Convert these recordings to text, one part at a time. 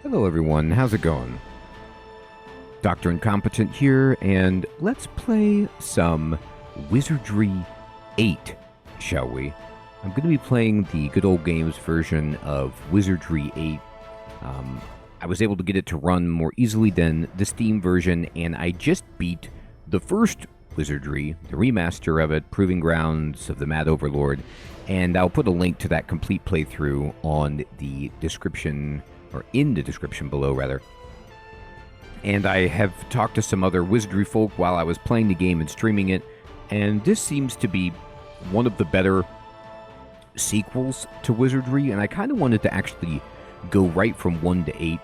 Hello everyone, how's it going? Dr. Incompetent here, and let's play some Wizardry 8, shall we? I'm going to be playing the good old games version of Wizardry 8. I was able to get it to run more easily than the Steam version, and I just beat the first Wizardry, the remaster of it, Proving Grounds of the Mad Overlord, and I'll put a link to that complete playthrough on the description, or in the description below, rather. And I have talked to some other Wizardry folk while I was playing the game and streaming it, and this seems to be one of the better sequels to Wizardry, and I kind of wanted to actually go right from 1 to 8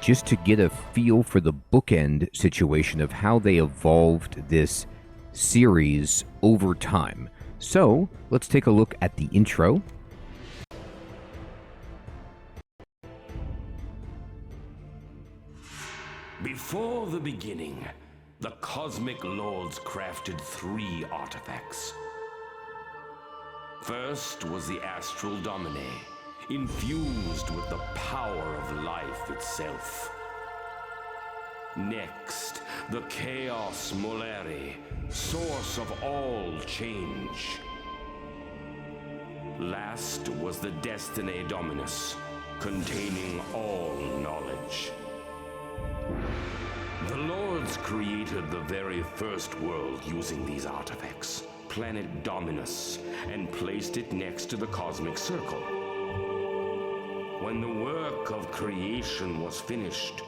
just to get a feel for the bookend situation of how they evolved this series over time. So, let's take a look at the intro. Before the beginning, the Cosmic Lords crafted 3 artifacts. First was the Astral Domine, infused with the power of life itself. Next, the Chaos Moleri, source of all change. Last was the Destiny Dominus, containing all knowledge. The Lords created the very first world using these artifacts, Planet Dominus, and placed it next to the Cosmic Circle. When the work of creation was finished,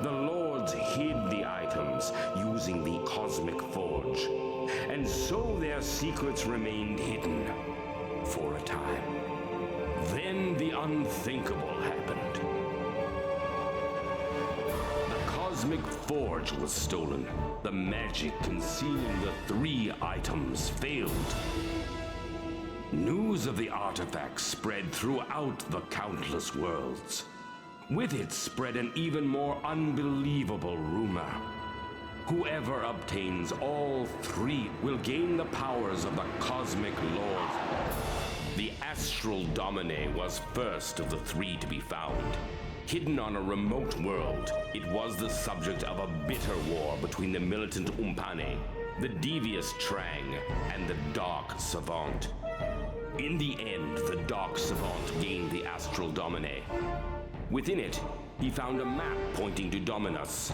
the Lords hid the items using the Cosmic Forge, and so their secrets remained hidden for a time. Then the unthinkable happened. The Cosmic Forge was stolen. The magic concealing the 3 items failed. News of the artifacts spread throughout the countless worlds. With it spread an even more unbelievable rumor. Whoever obtains all 3 will gain the powers of the Cosmic Lord. The Astral Domine was first of the 3 to be found. Hidden on a remote world, it was the subject of a bitter war between the militant Umpane, the devious Trang, and the Dark Savant. In the end, the Dark Savant gained the Astral Domine. Within it, he found a map pointing to Dominus.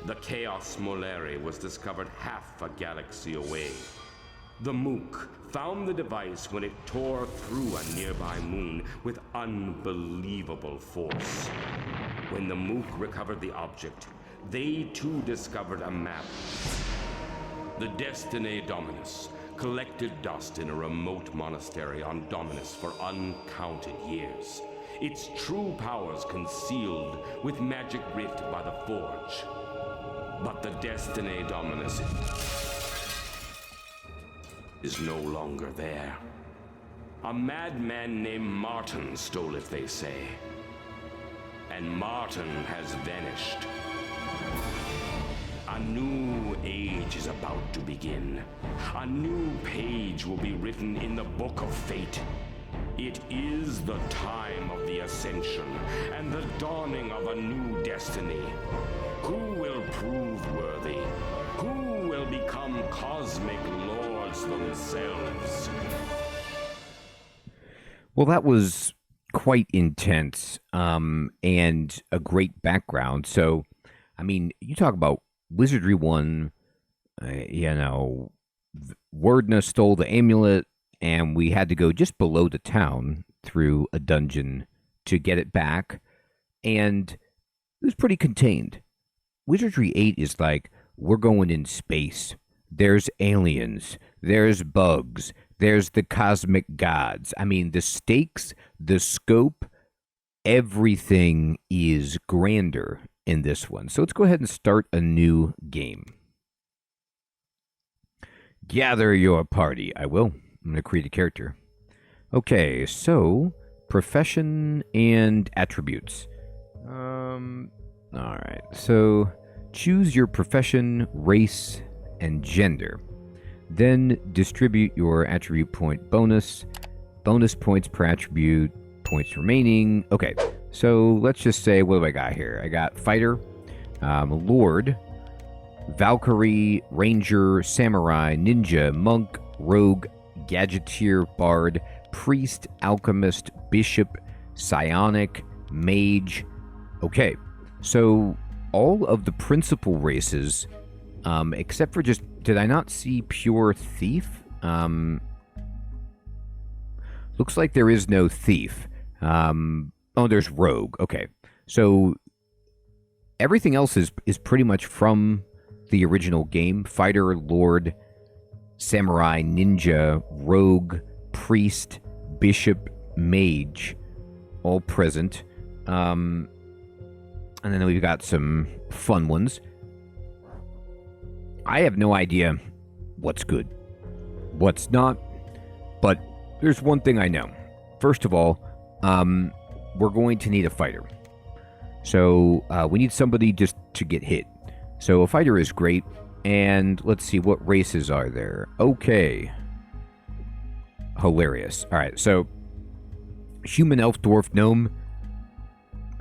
The Chaos Moleri was discovered half a galaxy away. The Mook found the device when it tore through a nearby moon with unbelievable force. When the Mook recovered the object, they too discovered a map. The Destiny Dominus collected dust in a remote monastery on Dominus for uncounted years. Its true powers concealed with magic writ by the Forge. But the Destiny Dominus is no longer there. A madman named Martin stole it, they say. And Martin has vanished. A new age is about to begin. A new page will be written in the Book of Fate. It is the time of the Ascension and the dawning of a new destiny. Who will prove worthy? Who will become Cosmic Lords themselves? Well, that was quite intense, and a great background. So, I mean, you talk about Wizardry 1, Wordna stole the amulet, and we had to go just below the town through a dungeon to get it back, and it was pretty contained. Wizardry 8 is like, we're going in space. There's aliens. There's bugs. There's the cosmic gods. I mean, the stakes, the scope, everything is grander in this one. So let's go ahead and start a new game. Gather your party. I will. I'm going to create a character. Okay, so profession and attributes. All right, so choose your profession, race, and gender. Then distribute your attribute point bonus. Bonus points per attribute, points remaining. Okay, So let's just say, what do I got here? I got fighter, lord, Valkyrie, Ranger, Samurai, Ninja, Monk, Rogue, Gadgeteer, Bard, Priest, Alchemist, Bishop, Psionic, Mage. Okay, so all of the principal races, except for just... Did I not see Pure Thief? Looks like there is no Thief. Oh, there's Rogue. Okay, so everything else is pretty much from the original game. Fighter, Lord, Samurai, Ninja, Rogue, Priest, Bishop, Mage, all present. And then we've got some fun ones. I have no idea what's good, what's not, but there's one thing I know. First of all, we're going to need a fighter. So we need somebody just to get hit. So a fighter is great. And let's see, what races are there? Okay. Hilarious. All right, so human, elf, dwarf, gnome,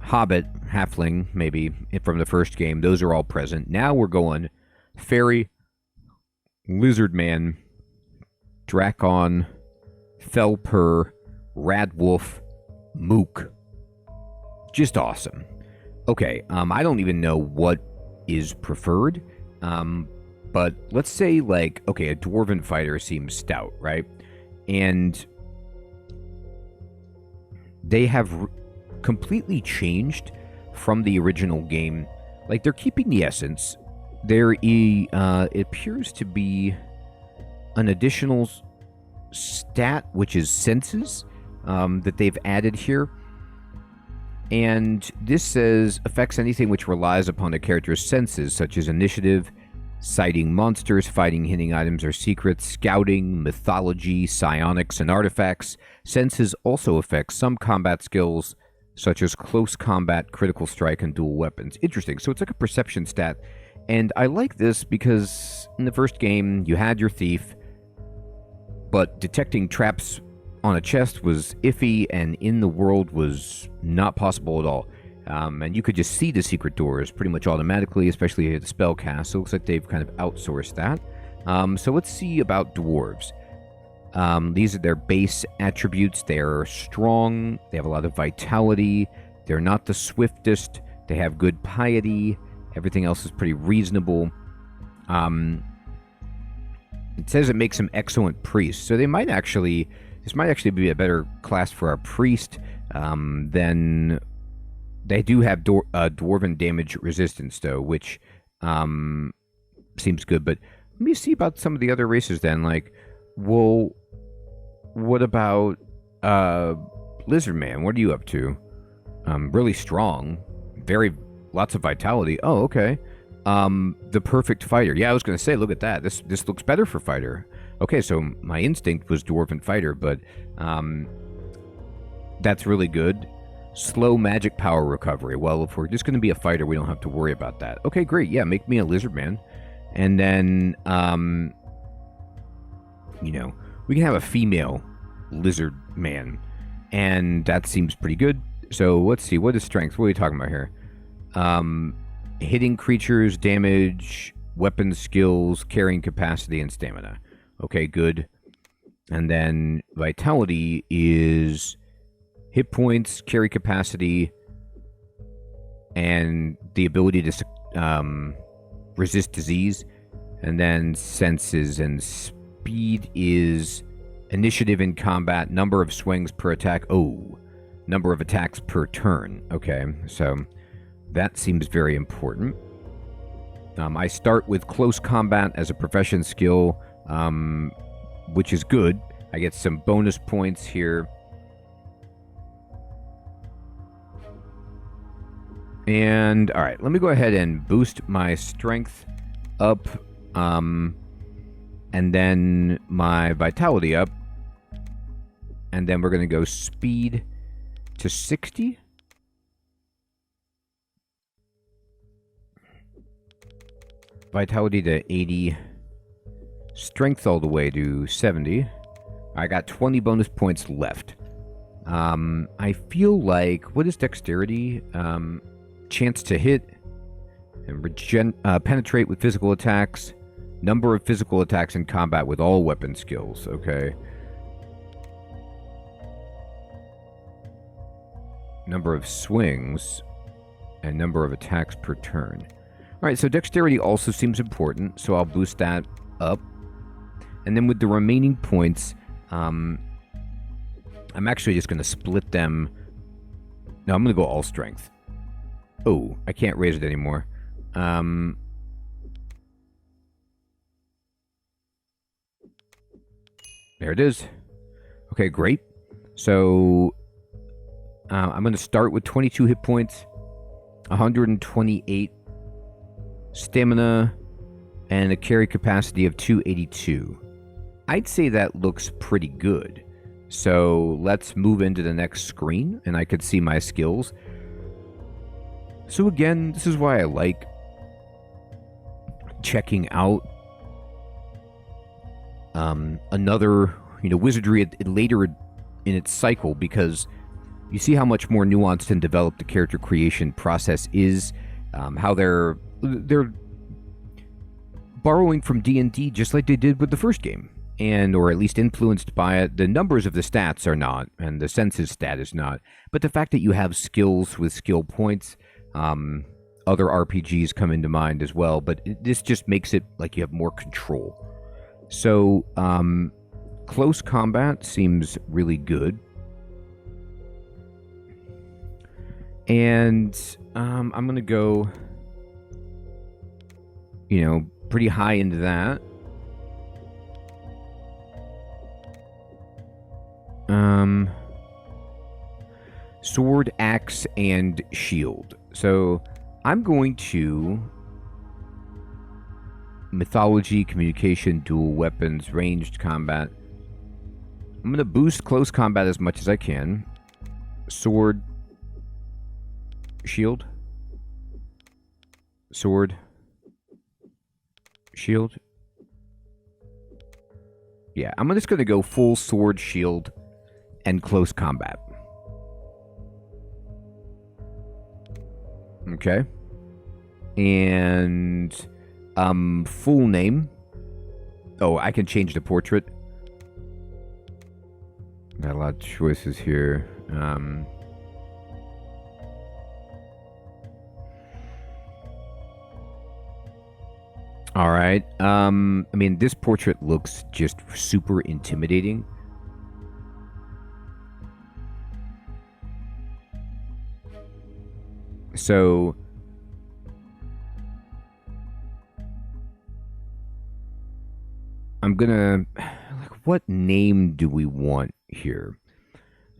hobbit, halfling, maybe, from the first game. Those are all present. Now we're going fairy, lizard man, drakon, felper, radwolf, mook. Just awesome. Okay, I don't even know what is preferred, but let's say, like, okay, a dwarven fighter seems stout, right? And they have completely changed from the original game. Like, they're keeping the essence. There it appears to be an additional stat, which is senses, that they've added here. And this says, affects anything which relies upon a character's senses, such as initiative, sighting monsters, fighting, hitting items or secrets, scouting, mythology, psionics, and artifacts. Senses also affect some combat skills, such as close combat, critical strike, and dual weapons. Interesting. So it's like a perception stat. And I like this because in the first game, you had your thief, but detecting traps on a chest was iffy, and in the world was not possible at all. And you could just see the secret doors pretty much automatically, especially at the spell cast. So it looks like they've kind of outsourced that. So let's see about dwarves. These are their base attributes. They're strong. They have a lot of vitality. They're not the swiftest. They have good piety. Everything else is pretty reasonable. It says it makes them excellent priests. So they might actually... This might actually be a better class for our priest than... They do have dwarven damage resistance, though, which seems good. But let me see about some of the other races, then. Like, well, what about Lizard Man? What are you up to? Really strong. Lots of vitality. Oh, okay. The perfect fighter. Yeah, I was going to say, look at that. This looks better for fighter. Okay, so my instinct was dwarven fighter, but that's really good. Slow magic power recovery. Well, if we're just going to be a fighter, we don't have to worry about that. Okay, great. Yeah, make me a lizard man. And then, we can have a female lizard man. And that seems pretty good. So let's see. What is strength? What are we talking about here? Hitting creatures, damage, weapon skills, carrying capacity, and stamina. Okay, good. And then vitality is... hit points, carry capacity, and the ability to resist disease. And then senses and speed is initiative in combat, number of swings per attack. Oh, number of attacks per turn. Okay, so that seems very important. I start with close combat as a profession skill, which is good. I get some bonus points here. And, all right, let me go ahead and boost my strength up, and then my vitality up. And then we're going to go speed to 60. Vitality to 80. Strength all the way to 70. I got 20 bonus points left. I feel like, what is dexterity? Chance to hit and penetrate with physical attacks. Number of physical attacks in combat with all weapon skills. Okay. Number of swings and number of attacks per turn. Alright, so dexterity also seems important, so I'll boost that up. And then with the remaining points, I'm actually just going to split them. No, I'm going to go all strength. Oh, I can't raise it anymore. There it is. Okay, great. So, I'm going to start with 22 hit points, 128 stamina, and a carry capacity of 282. I'd say that looks pretty good. So let's move into the next screen, and I could see my skills. So again, this is why I like checking out another, wizardry later in its cycle, because you see how much more nuanced and developed the character creation process is, how they're borrowing from D&D just like they did with the first game, or at least influenced by it. The numbers of the stats are not, and the senses stat is not, but the fact that you have skills with skill points, other RPGs come into mind as well, but this just makes it like you have more control. So, close combat seems really good. And I'm going to go, pretty high into that. Sword, axe, and shield. So I'm going to mythology, communication, dual weapons, ranged combat. I'm going to boost close combat as much as I can. Sword, shield, sword, shield. Yeah, I'm just going to go full sword, shield, and close combat. Okay. And full name. Oh, I can change the portrait. Got a lot of choices here. All right. I mean, this portrait looks just super intimidating. So I'm gonna, what name do we want here?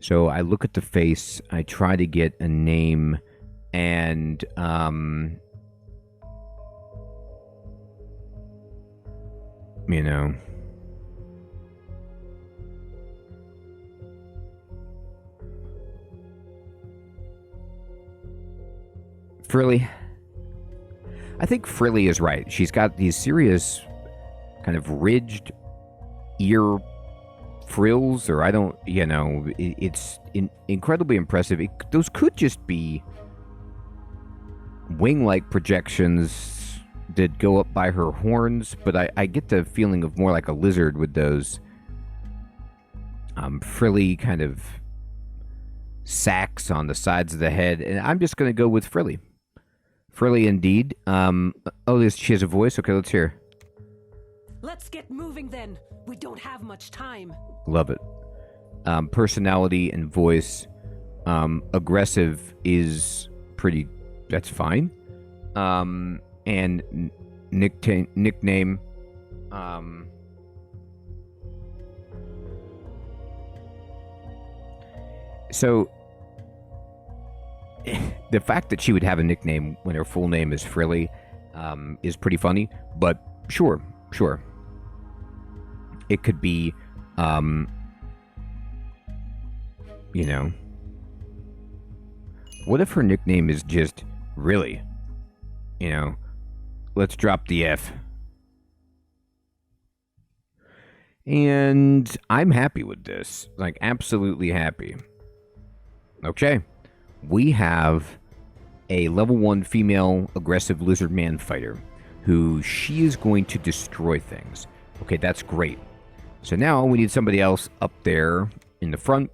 So I look at the face, I try to get a name, and Frilly. I think Frilly is right. She's got these serious kind of ridged ear frills, or it's incredibly impressive. Those could just be wing-like projections that go up by her horns, but I get the feeling of more like a lizard with those frilly kind of sacks on the sides of the head, and I'm just going to go with Frilly. Frilly indeed. She has a voice? Okay, let's hear. Let's get moving then. We don't have much time. Love it. Personality and voice. Aggressive is pretty... That's fine. And nickname. So... The fact that she would have a nickname when her full name is Frilly is pretty funny, but sure. It could be, what if her nickname is just Really? Let's drop the F. And I'm happy with this. Like, absolutely happy. Okay. We have a level 1 female aggressive lizard man fighter who she is going to destroy things. Okay, that's great. So now we need somebody else up there in the front.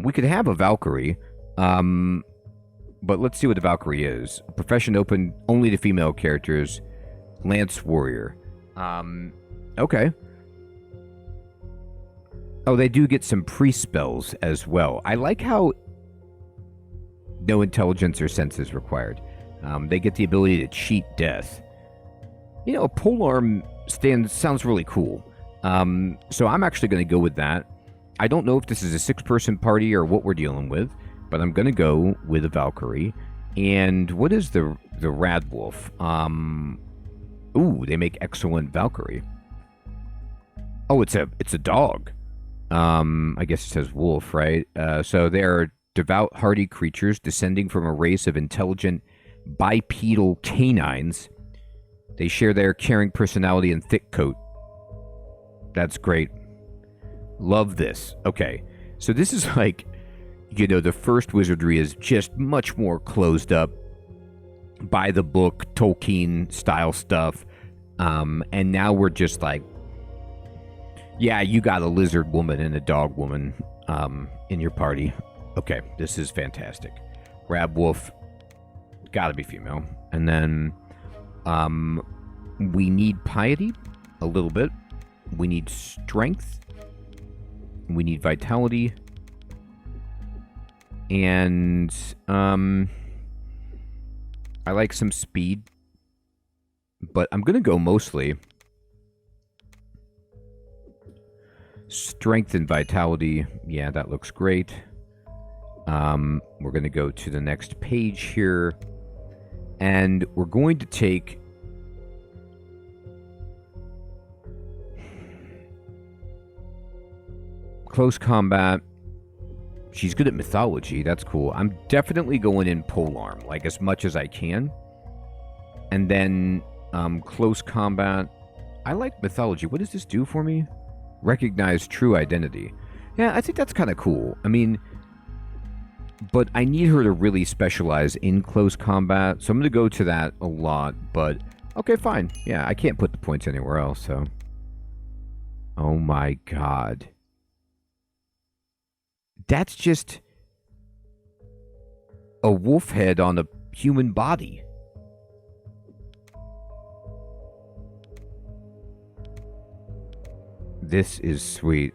We could have a Valkyrie, but let's see what the Valkyrie is. Profession open only to female characters. Lance Warrior. Okay. Oh, they do get some pre-spells as well. I like how no intelligence or sense is required. They get the ability to cheat death. You know, a polearm sounds really cool. So I'm actually going to go with that. I don't know if this is a 6-person party or what we're dealing with, but I'm going to go with a Valkyrie. And what is the Rad Wolf? Ooh, they make excellent Valkyrie. Oh, it's a dog. I guess it says wolf, right? So they're devout, hardy creatures descending from a race of intelligent bipedal canines. They share their caring personality and thick coat. That's great. Love this. Okay. So this is like, you know, the first Wizardry is just much more closed up, by the book, Tolkien style stuff. And now we're just like, yeah, you got a lizard woman and a dog woman in your party. Okay, this is fantastic. Rab Wolf, gotta be female. And then we need piety a little bit. We need strength. We need vitality. And I like some speed. But I'm going to go mostly strength and vitality. Yeah, that looks great. We're going to go to the next page here. And we're going to take close combat. She's good at mythology. That's cool. I'm definitely going in polearm, like as much as I can. And then close combat. I like mythology. What does this do for me? Recognize true identity. Yeah, I think that's kind of cool. I mean, but I need her to really specialize in close combat, so I'm going to go to that a lot, but okay, fine. Yeah, I can't put the points anywhere else, so. Oh my god. That's just a wolf head on a human body. This is sweet.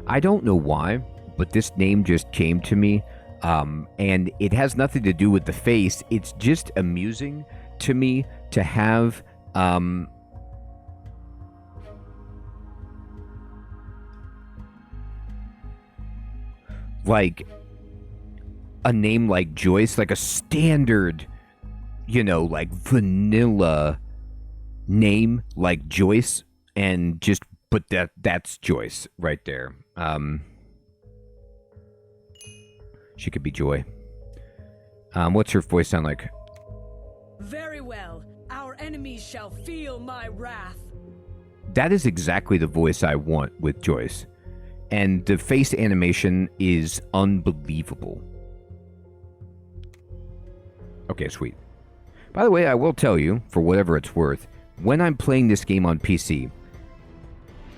I don't know why, but this name just came to me, and it has nothing to do with the face. It's just amusing to me to have like a name like Joyce, like a standard, you know, like vanilla name like Joyce, and just but that's Joyce right there. She could be Joy. What's her voice sound like? Very well. Our enemies shall feel my wrath. That is exactly the voice I want with Joyce. And the face animation is unbelievable. Okay, sweet. By the way, I will tell you, for whatever it's worth, when I'm playing this game on PC,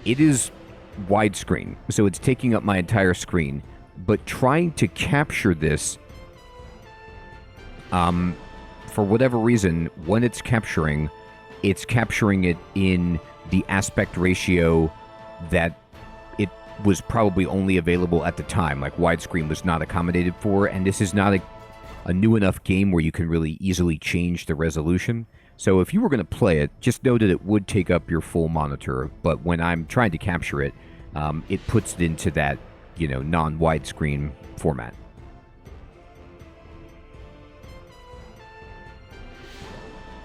it is widescreen, so it's taking up my entire screen. But trying to capture this, for whatever reason, when it's capturing it in the aspect ratio that it was probably only available at the time. Like, widescreen was not accommodated for, and this is not a new enough game where you can really easily change the resolution. So if you were going to play it, just know that it would take up your full monitor, but when I'm trying to capture it, it puts it into that, you know, non-widescreen format.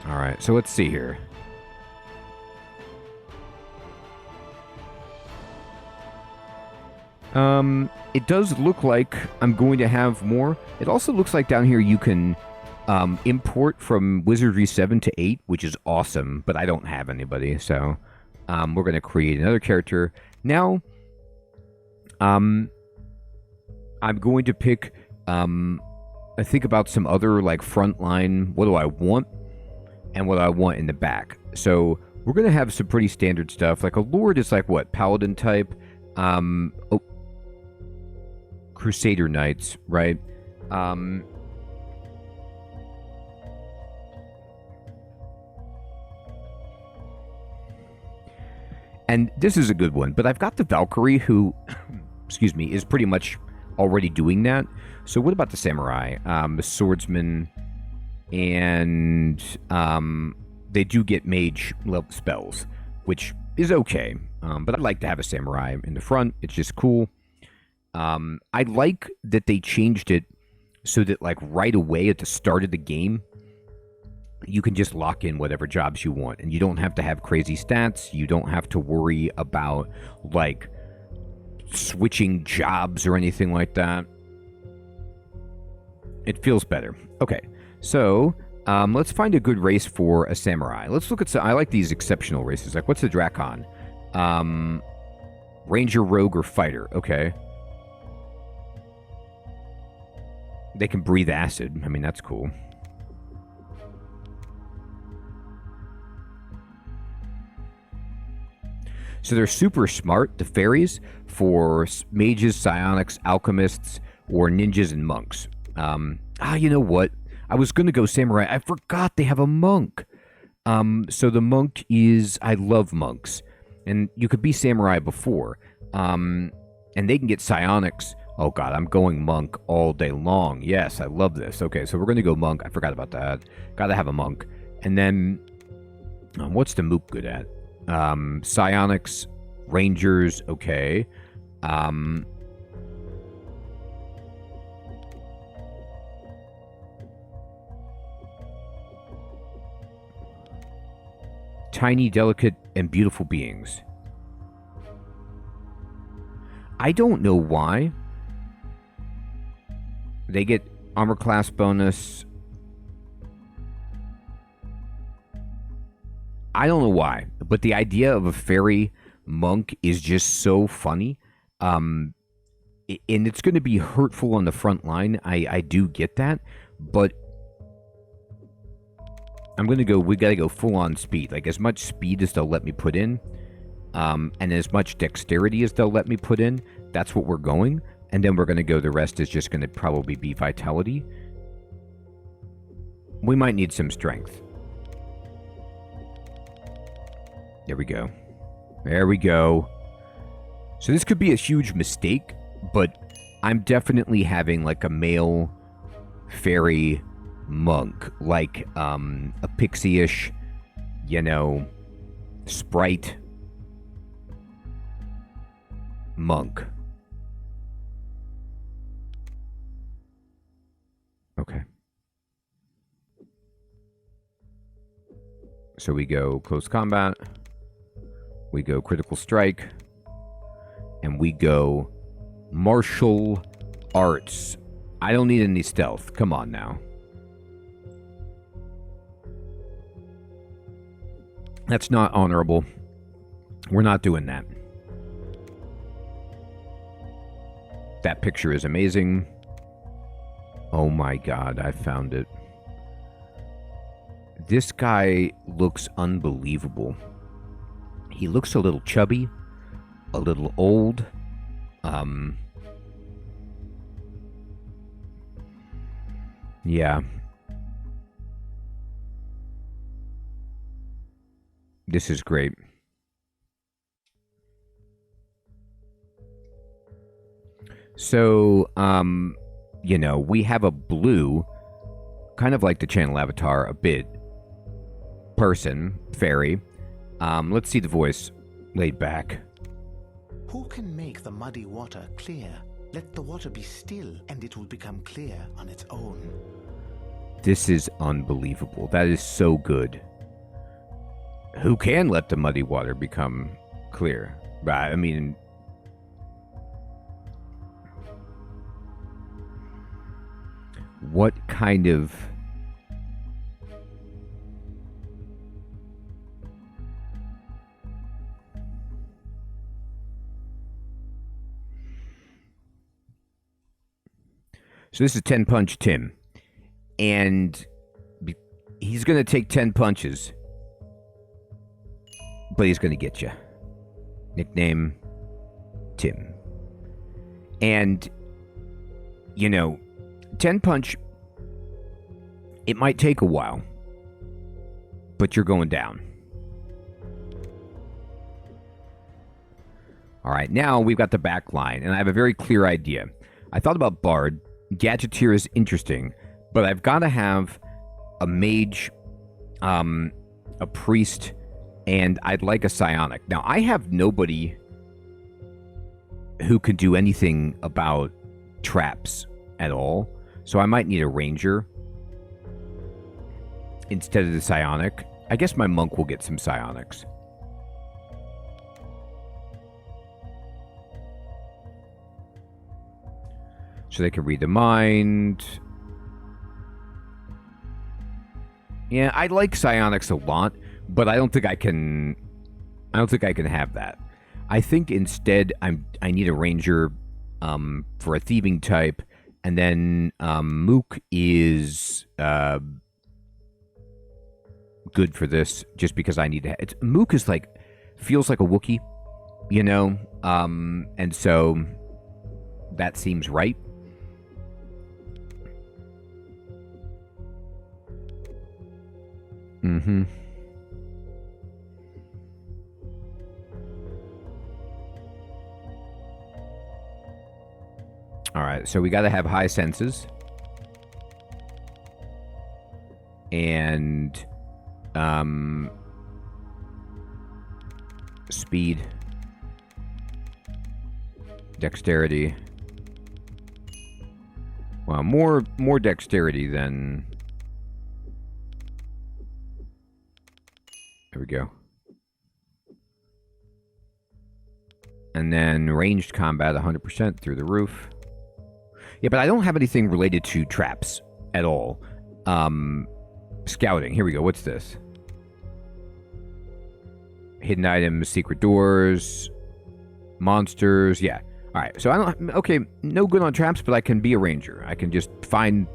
All right, so let's see here. It does look like I'm going to have more. It also looks like down here you can import from Wizardry 7 to 8, which is awesome, but I don't have anybody, so we're going to create another character. Now, I'm going to pick, I think about some other, like, frontline, what do I want, and what I want in the back. So, we're going to have some pretty standard stuff. Like, a Lord is like, what, Paladin type? Crusader Knights, right? And this is a good one, but I've got the Valkyrie who, excuse me, is pretty much already doing that. So what about the Samurai, the Swordsman, and they do get mage level spells, which is okay. But I'd like to have a Samurai in the front. It's just cool. I like that they changed it so that, like, right away at the start of the game, you can just lock in whatever jobs you want, and you don't have to have crazy stats. You don't have to worry about, like, switching jobs or anything like that. It feels better. Okay, so let's find a good race for a samurai. Let's look at some. I like these exceptional races. Like, what's the Drakon? Ranger, rogue, or fighter. Okay. They can breathe acid. I mean, that's cool. So they're super smart, the fairies, for mages, psionics, alchemists, or ninjas and monks. You know what? I was going to go samurai. I forgot they have a monk. So the monk is... I love monks. And you could be samurai before. And they can get psionics. Oh, God, I'm going monk all day long. Yes, I love this. Okay, so we're going to go monk. I forgot about that. Got to have a monk. And then, what's the mook good at? Psionics, rangers, okay. Tiny, delicate, and beautiful beings. I don't know why. They get armor class bonus. I don't know why, but the idea of a fairy monk is just so funny. And it's going to be hurtful on the front line. I do get that, but I'm going to go, we got to go full on speed. Like, as much speed as they'll let me put in, and as much dexterity as they'll let me put in, that's what we're going. And then we're going to go, the rest is just going to probably be vitality. We might need some strength. There we go. There we go. So this could be a huge mistake, but I'm definitely having, like, a male fairy monk. Like, a pixie-ish, you know, sprite monk. Okay. So we go close combat. We go critical strike. And we go martial arts. I don't need any stealth. Come on now. That's not honorable. We're not doing that. That picture is amazing. Oh my God, I found it. This guy looks unbelievable. He looks a little chubby, a little old. Yeah. This is great. So, you know, we have a blue, kind of like the channel avatar, a bit, person, fairy. Let's see the voice laid back. Who can make the muddy water clear? Let the water be still, and it will become clear on its own. This is unbelievable. That is so good. Who can let the muddy water become clear? Right, I mean... What kind of So this is 10 Punch Tim. And he's going to take 10 punches. But he's going to get you. Nickname, Tim. And, you know, 10 Punch, it might take a while. But you're going down. All right, now we've got the back line, and I have a very clear idea. I thought about Bard. Gadgeteer is interesting, but I've got to have a mage, a priest, and I'd like a psionic. Now, I have nobody who can do anything about traps at all, so I might need a ranger instead of the psionic. I guess my monk will get some psionics. So they can read the mind. Yeah, I like psionics a lot, but I don't think I can have that. I think instead I need a ranger for a thieving type, and then Mook is good for this just because I need to. Mook is like feels like a Wookiee, you know, and so that seems right. Mm-hmm. All right, so we got to have high senses. And speed, dexterity. Well, more dexterity than. There we go. And then ranged combat, 100% through the roof. Yeah, but I don't have anything related to traps at all. Scouting. Here we go. What's this? Hidden items, secret doors, monsters. Yeah. All right. So I don't. Okay, no good on traps, but I can be a ranger. I can just find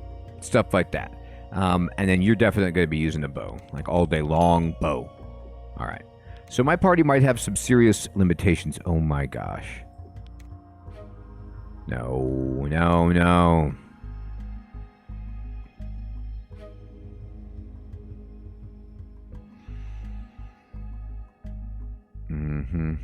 stuff like that. And then you're definitely going to be using a bow, like all day long bow. All right. So my party might have some serious limitations. Oh my gosh. No, no, no. Mm-hmm.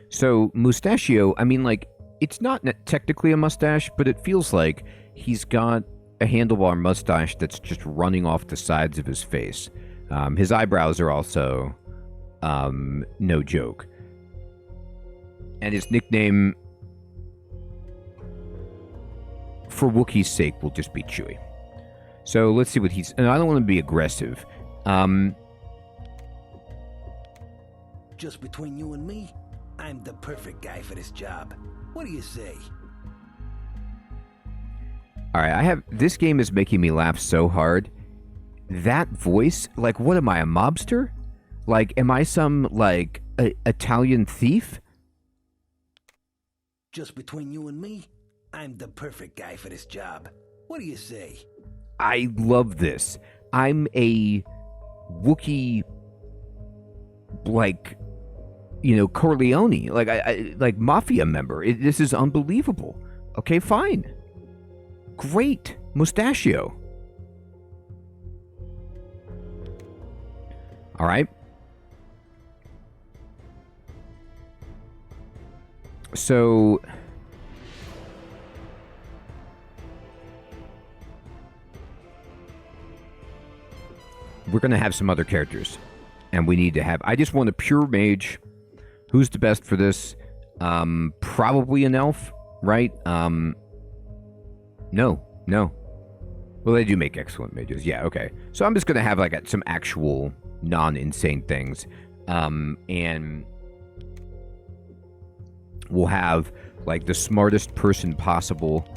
So, Mustachio, I mean, like, it's not technically a mustache, but it feels like he's got a handlebar mustache that's just running off the sides of his face. His eyebrows are also no joke. And his nickname, for Wookiee's sake, will just be Chewie. So let's see what he's... And I don't want to be aggressive. Just between you and me, I'm the perfect guy for this job. What do you say? All right, this game is making me laugh so hard. That voice, like, what am I, a mobster? Like, am I some, like, Italian thief? Just between you and me, I'm the perfect guy for this job. What do you say? I love this. I'm a Wookiee, like, you know, Corleone, like like mafia member. This is unbelievable. Okay, fine. Great. Mustachio. All right. So we're going to have some other characters, and we need to have... I just want a pure mage. Who's the best for this? Probably an elf, right? No. Well, they do make excellent mages. Yeah, okay. So I'm just going to have, like, some actual non-insane things. And we'll have, like, the smartest person possible.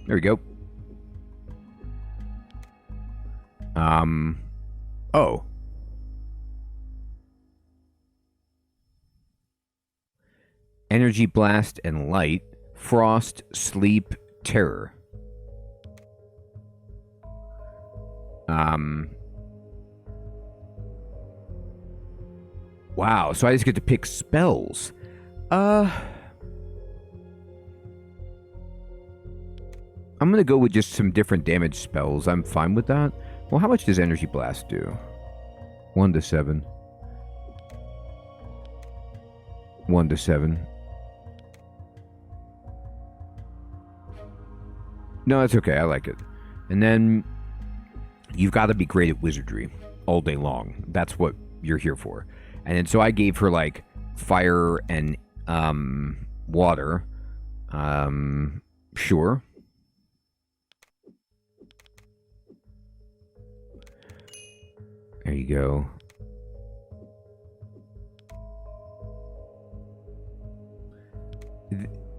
There we go. Oh. Energy blast and light. Frost, sleep, terror. Wow, so I just get to pick spells. I'm gonna go with just some different damage spells. I'm fine with that. Well, how much does Energy Blast do? 1 to 7. 1 to 7. No, that's okay. I like it. And then you've got to be great at wizardry all day long. That's what you're here for. And then so I gave her like fire and water. Sure. There you go.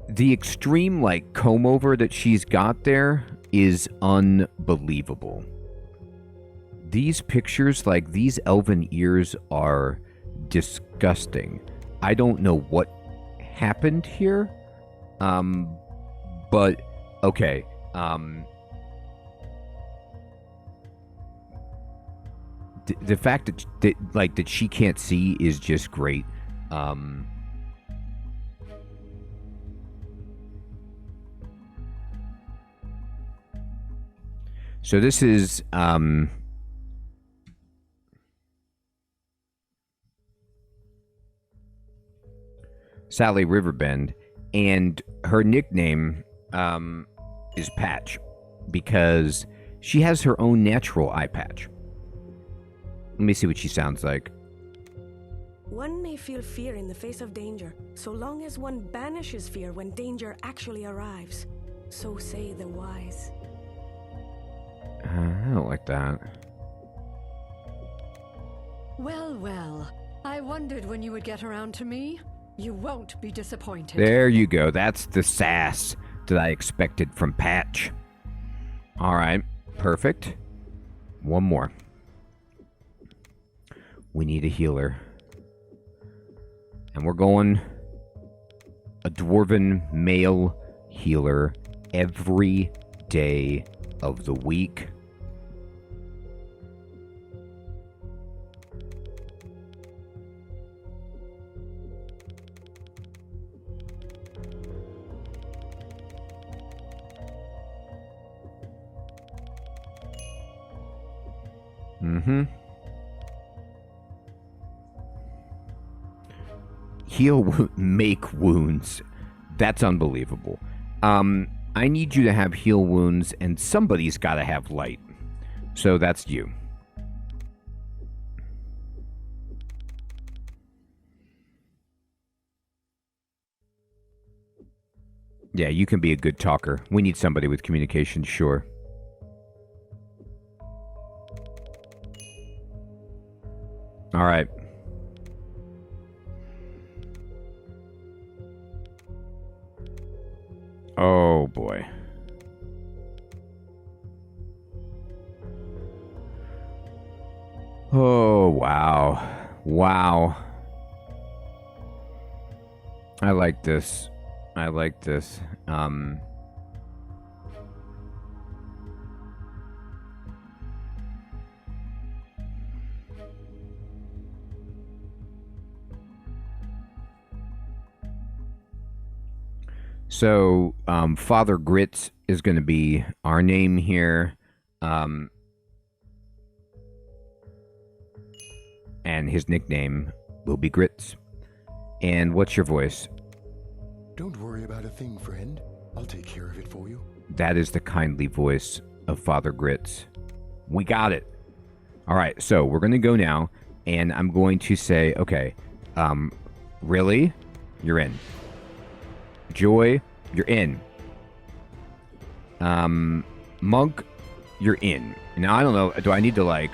The extreme, like, comb over that she's got there is unbelievable. These pictures, like, these elven ears are disgusting. I don't know what happened here. But, okay. The fact that she can't see is just great. So this is Sally Riverbend, and her nickname is Patch because she has her own natural eye patch. Let me see what she sounds like. One may feel fear in the face of danger, so long as one banishes fear when danger actually arrives. So say the wise. I don't like that. Well, well. I wondered when you would get around to me. You won't be disappointed. There you go. That's the sass that I expected from Patch. All right. Perfect. One more. We need a healer. And we're going a dwarven male healer every day of the week. Heal, make wounds. That's unbelievable. I need you to have heal wounds, and somebody's got to have light. So that's you. Yeah, you can be a good talker. We need somebody with communication, sure. All right. Oh, boy. Oh, wow. Wow. I like this. I like this. So, Father Grits is going to be our name here. And his nickname will be Grits. And what's your voice? Don't worry about a thing, friend. I'll take care of it for you. That is the kindly voice of Father Grits. We got it. All right, so we're going to go now, and I'm going to say, okay, really? You're in. Joy, you're in. Monk, you're in. Now, I don't know, do I need to, like,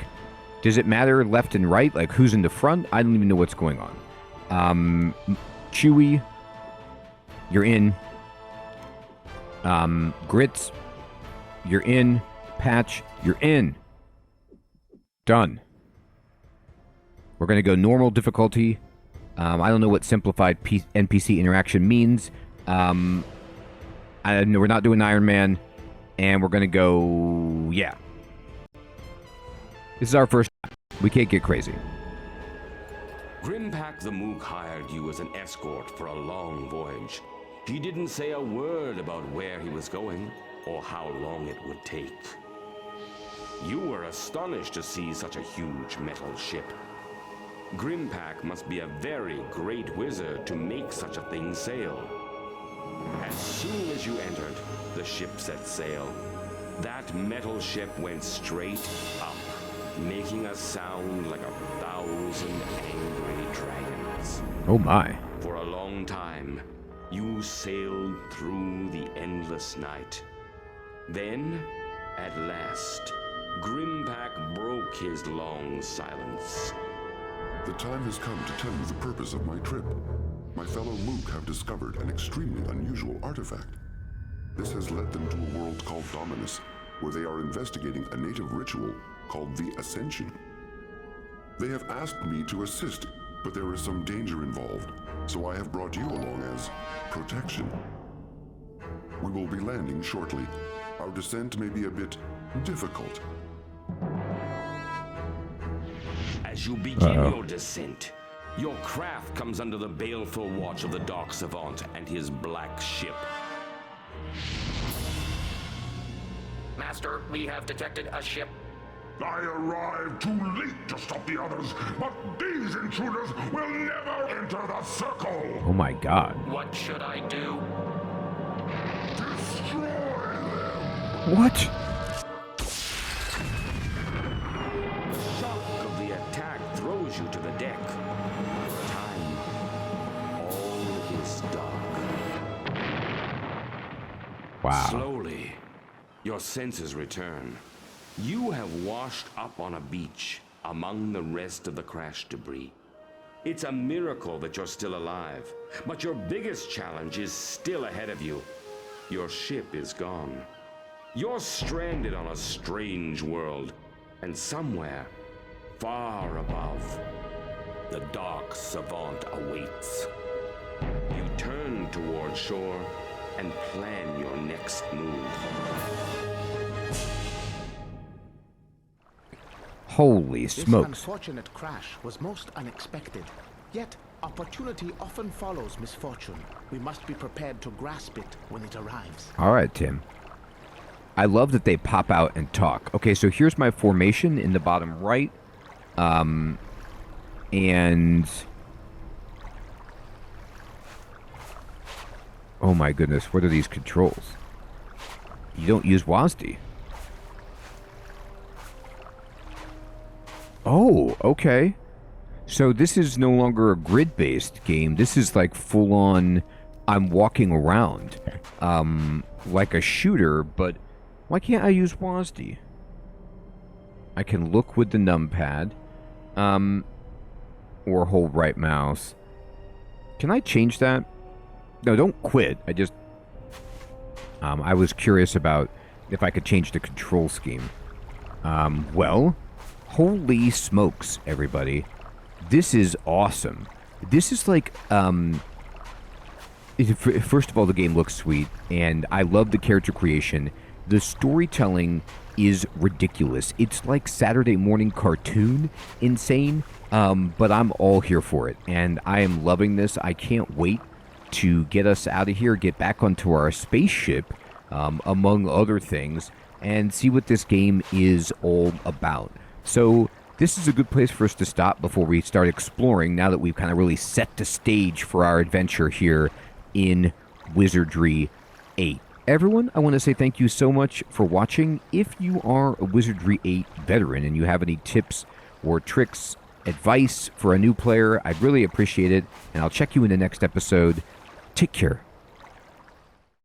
does it matter left and right? Like, who's in the front? I don't even know what's going on. Chewy, you're in. Grits, you're in. Patch, you're in. Done. We're going to go normal difficulty. I don't know what simplified NPC interaction means. We're not doing Iron Man. And we're going to go... Yeah. This is our first time. We can't get crazy. Grimpak the Mook hired you as an escort for a long voyage. He didn't say a word about where he was going or how long it would take. You were astonished to see such a huge metal ship. Grimpak must be a very great wizard to make such a thing sail. As soon as you entered, the ship set sail. That metal ship went straight up, making a sound like 1,000 angry dragons. Oh my. For a long time, you sailed through the endless night. Then, at last, Grimpak broke his long silence. The time has come to tell you the purpose of my trip. My fellow Mook have discovered an extremely unusual artifact. This has led them to a world called Dominus, where they are investigating a native ritual called the Ascension. They have asked me to assist, but there is some danger involved, so I have brought you along as protection. We will be landing shortly. Our descent may be a bit difficult. As you begin your descent, your craft comes under the baleful watch of the Dark Savant and his black ship. Master, we have detected a ship. I arrived too late to stop the others, but these intruders will never enter the circle! Oh my god. What should I do? Destroy them! What? The shock of the attack throws you to the deck. For a time, all is dark. Wow. Slowly, your senses return. You have washed up on a beach among the rest of the crash debris. It's a miracle that you're still alive, but your biggest challenge is still ahead of you. Your ship is gone. You're stranded on a strange world, and somewhere, far above, the Dark Savant awaits. You turn toward shore and plan your next move. Holy This smokes. unfortunate crash was most unexpected. Yet, opportunity often follows misfortune. We must be prepared to grasp it when it arrives. All right, Tim. I love that they pop out and talk. Okay, so here's my formation in the bottom right. And... oh my goodness, what are these controls? You don't use WASD. Oh, okay. So this is no longer a grid-based game. This is like full-on, I'm walking around. Like a shooter, but why can't I use WASD? I can look with the numpad. Or hold right mouse. Can I change that? No, don't quit. I just... I was curious about if I could change the control scheme. Well... holy smokes, everybody. This is awesome. This is like, first of all, the game looks sweet, and I love the character creation. The storytelling is ridiculous. It's like Saturday morning cartoon insane, but I'm all here for it, and I am loving this. I can't wait to get us out of here, get back onto our spaceship, among other things, and see what this game is all about. So this is a good place for us to stop before we start exploring, now that we've kind of really set the stage for our adventure here in Wizardry 8. Everyone, I want to say thank you so much for watching. If you are a Wizardry 8 veteran and you have any tips or tricks, advice for a new player, I'd really appreciate it. And I'll check you in the next episode. Take care.